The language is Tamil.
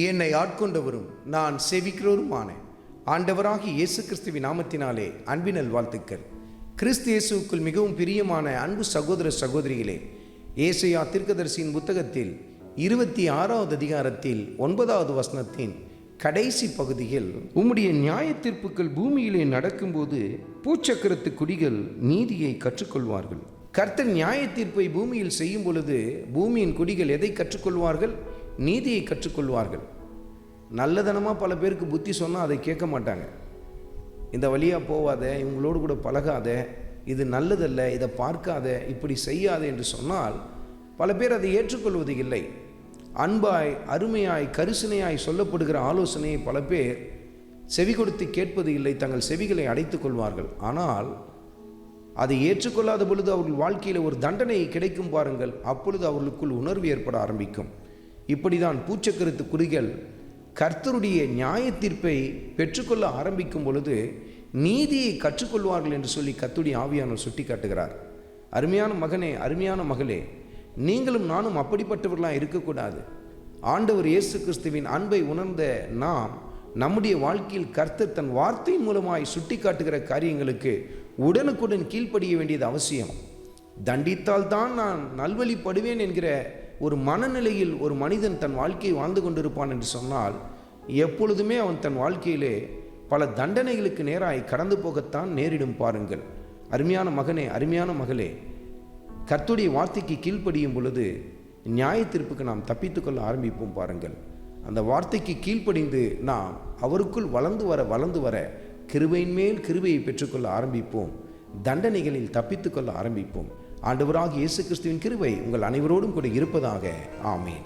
என்னை ஆட்கொண்டவரும் நான் சேவிக்கிறவருமான ஆண்டவராகிய இயேசு கிறிஸ்துவின் நாமத்தினாலே அன்பினல் வாழ்த்துக்கள். கிறிஸ்து இயேசுவுக்குள் மிகவும் பிரியமான அன்பு சகோதர சகோதரிகளே, ஏசாயா தீர்க்கதரிசியின் புத்தகத்தில் 26வது அதிகாரத்தில் 9வது வசனத்தின் கடைசி பகுதியில், உம்முடைய நியாய தீர்ப்புகள் பூமியிலே நடக்கும்போது பூச்சக்கரத்து குடிகள் நீதியை கற்றுக்கொள்வார்கள். கர்த்தர் நியாய தீர்ப்பை பூமியில் செய்யும் பொழுது பூமியின் குடிகள் எதை கற்றுக்கொள்வார்கள்? நீதியை கற்றுக்கொள்வார்கள். நல்லதனமாக பல பேருக்கு புத்தி சொன்னால் அதை கேட்க மாட்டாங்க. இந்த வழியாக போவாத, இவங்களோடு கூட பழகாத, இது நல்லதல்ல, இதை பார்க்காத, இப்படி செய்யாத என்று சொன்னால் பல பேர் அதை ஏற்றுக்கொள்வது இல்லை. அன்பாய், அருமையாய், கரிசனையாய் சொல்லப்படுகிற ஆலோசனையை பல பேர் செவி கொடுத்து கேட்பது இல்லை, தங்கள் செவிகளை அடைத்துக் கொள்வார்கள். ஆனால் அதை ஏற்றுக்கொள்ளாத பொழுது அவர்கள் வாழ்க்கையில் ஒரு தண்டனை கிடைக்கும் பாருங்கள். அப்பொழுது அவர்களுக்குள் உணர்வு ஏற்பட ஆரம்பிக்கும். இப்படிதான் பூச்சக்கரத்து குடிகள் கர்த்தருடைய நியாய தீர்ப்பை பெற்றுக்கொள்ள ஆரம்பிக்கும் பொழுது நீதியை கற்றுக்கொள்வார்கள் என்று சொல்லி கர்த்தருடைய ஆவியானவர் சுட்டி காட்டுகிறார். அருமையான மகனே, அருமையான மகளே, நீங்களும் நானும் அப்படிப்பட்டவர்களாக இருக்கக்கூடாது. ஆண்டவர் இயேசு கிறிஸ்துவின் அன்பை உணர்ந்த நாம் நம்முடைய வாழ்க்கையில் கர்த்தர் தன் வார்த்தை மூலமாய் சுட்டி காட்டுகிற காரியங்களுக்கு உடனுக்குடன் கீழ்ப்படிய வேண்டியது அவசியம். தண்டித்தால் தான் நான் நல்வழிப்படுவேன் என்கிற ஒரு மனநிலையில் ஒரு மனிதன் தன் வாழ்க்கையை வாழ்ந்து கொண்டிருப்பான் என்று சொன்னால் எப்பொழுதுமே அவன் தன் வாழ்க்கையிலே பல தண்டனைகளுக்கு நேராய் கடந்து போகத்தான் நேரிடும் பாருங்கள். அருமையான மகனே, அருமையான மகளே, கர்த்தருடைய வார்த்தைக்கு கீழ்ப்படியும் பொழுது நியாய தீர்ப்புக்கு நாம் தப்பித்துக்கொள்ள ஆரம்பிப்போம் பாருங்கள். அந்த வார்த்தைக்கு கீழ்ப்படிந்து நாம் அவருக்குள் வளர்ந்து வர கிருபையின் மேல் கிருபையை பெற்றுக்கொள்ள ஆரம்பிப்போம். தண்டனைகளில் தப்பித்துக்கொள்ள ஆரம்பிப்போம். ஆண்டவராகிய இயேசு கிறிஸ்துவின் கிருபை உங்கள் அனைவரோடும் கூட இருப்பதாக. ஆமேன்.